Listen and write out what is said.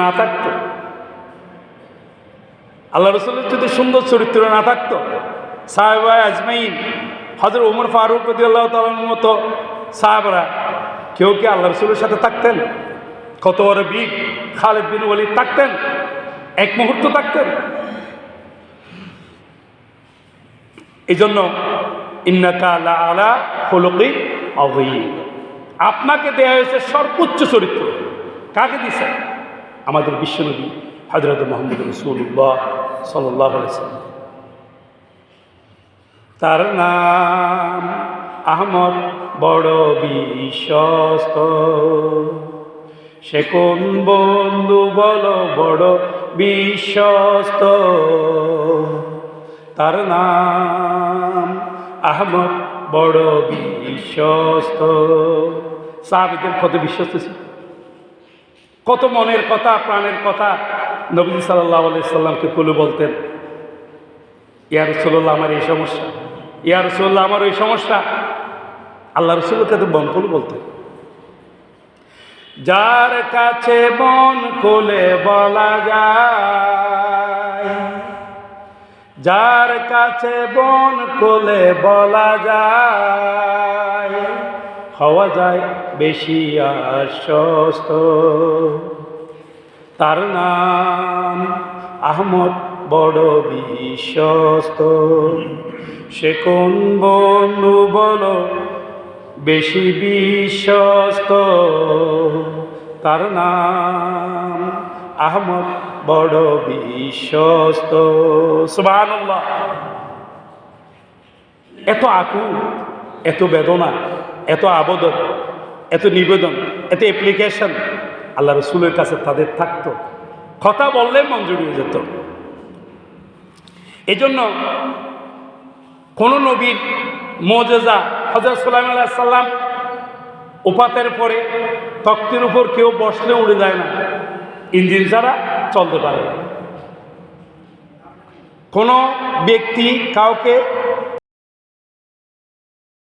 না থাকতো, আল্লাহ রসুলের যদি সুন্দর চরিত্র না থাকতো, সাহাবা আজমাইন হযরত ওমর ফারুক রাদিয়াল্লাহু তাআলার মতো সাহাবারা কেউ কি আল্লাহ রসুলের সাথে থাকতেন? কত বড় বীর খালিদ বিন ওয়ালিদ থাকতেন? এক মুহূর্ত থাকতেন? এই জন্য ইন্নাকা লাআলা খুলুকিন আযীম, আপনাকে দেয়া হয়েছে সর্বোচ্চ চরিত্র। কাকে দিয়েছে? আমাদের বিশ্বনবী হযরত মুহাম্মদ রাসূলুল্লাহ সাল্লাল্লাহু আলাইহি ওয়াসাল্লাম। তার নাম আহমদ, বড় বিশ্বস্ত। সে কোন বন্ধু বলো, বড় বিশ্বস্ত। তার নাম আহমদ, বড় বিশ্বস্ত। সাহাবীদের কত বিশ্বস্ত ছিল, কত মনের কথা, প্রাণের কথা নবী সাল্লাল্লাহু আলাইহি সাল্লামকে খুলে বলতেন, ইয়া রাসূলুল্লাহ আমার এই সমস্যা, ইয়া রাসূলুল্লাহ আমার ওই সমস্যা। আল্লাহ রাসূলকে তো মন খুলে বলতেন। যার কাছে মন খুলে বলা যায়, যার কাছে মন খুলে বলা যায়, হওয়া যায় বেশি আশ্বস্ত। তার নাম আহমদ, বড় বিশ্বস্ত। সে কোন বন্ধু বলো, বেশি বিশ্বস্ত। তার নাম আহমদ, বড় বিশ্বস্ত। সুবহানাল্লাহ। এত আকুল, এত বেদনা, এত আবেদন, এত নিবেদন, এত অ্যাপ্লিকেশন আল্লাহ রসুলের কাছে তাদের থাকতো। কথা বললে মঞ্জুর হয়ে যেত। এই জন্য কোন নবীর মুজিজা, হযরত সুলাইমান আলাইহিস সালাম উপাতের পরে তখ্তের উপর কেউ বসলে উড়ে যায় না, ইঞ্জিন ছাড়া চলতে পারে না। কোনো ব্যক্তি কাউকে